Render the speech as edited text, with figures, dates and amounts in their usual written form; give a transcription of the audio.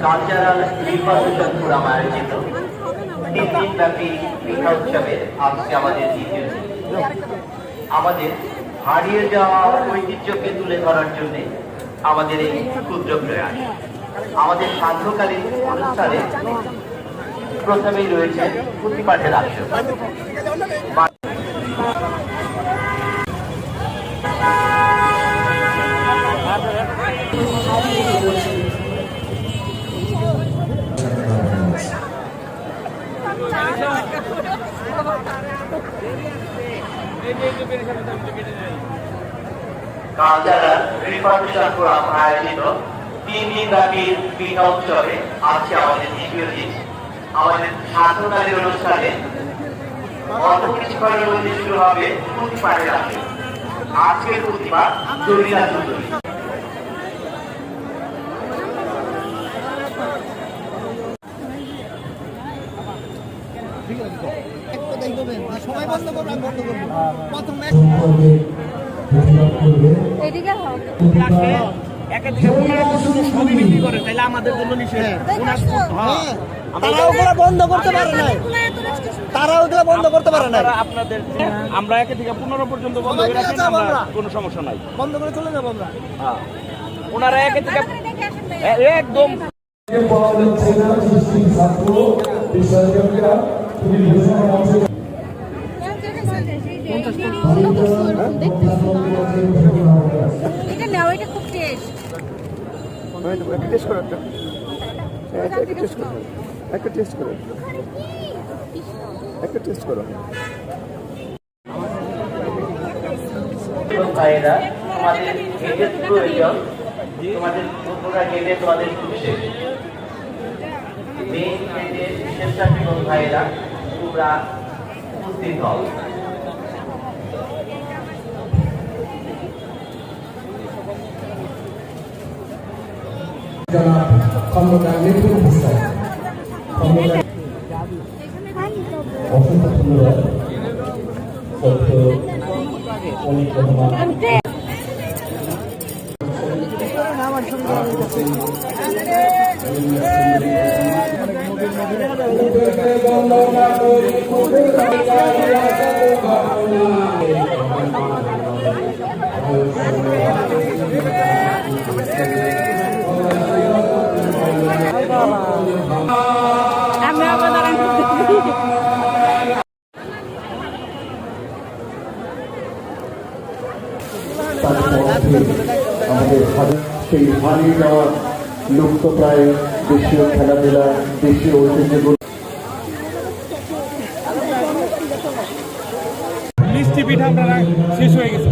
Cultural revolution forum আয়োজিত 3 দিনব্যাপী পিঠা উৎসবের আজকে আমাদের দ্বিতীয় দিন। আমাদের হারিয়ে যাওয়া ঐতিহ্যকে তুলে ধরার জন্য আমাদের এই ক্ষুদ্র প্রয়াস। আমাদের সান্ধ্যকালীন অনুষ্ঠানে প্রথমেই রয়েছে পুঁথিপাঠের আসর। কালচারাল রিভলিউশন ফোরাম আয়োজিত 3 দিনব্যাপী পিঠা উৎসবে আজকে আমাদের দ্বিতীয় দিন। আমাদের সান্ধ্যকালীন অনুষ্ঠানে অল্প কিছুক্ষণের মধ্যে শুরু হবে পুঁথিপাঠের আসর। আজকের পুঁথিপাঠ জমিলা সুন্দরী। সবাই বন্ধ করবেন, বন্ধ করবেন। প্রথমে এদিকে সবই বিক্রি করে, তাইলে আমাদের জন্য নিষেধ। তারা ওগুলো বন্ধ করতে পারে না, তারা ওগুলো বন্ধ করতে পারে না। আপনাদের আমরা 1 থেকে 15 পর্যন্ত বন্ধ করে রাখি, কোনো সমস্যা নাই, বন্ধ করে চলে যাবো আমরা। হ্যাঁ, ওনারা 1 থেকে একদম ভাইয়েরা, তোমাদের গেটের প্রয়োজন, তোমাদের তোমরা গেটে তোমাদের খুশি মেইন গেটে স্বেচ্ছাসেবক ভাইয়েরা তোমরা উপস্থিত হও। খন্দকার মৃত্যু অবস্থায় অসংখ্য ধন্যবাদ। অনেক ধন্যবাদ। আমাদের সেই হারিয়ে যাওয়া লুপ্ত প্রায় দেশীয় খেলাধুলা, দেশীয় ঐতিহ্যগুলো মিষ্টি পিঠা আমরা শেষ হয়ে গেছে।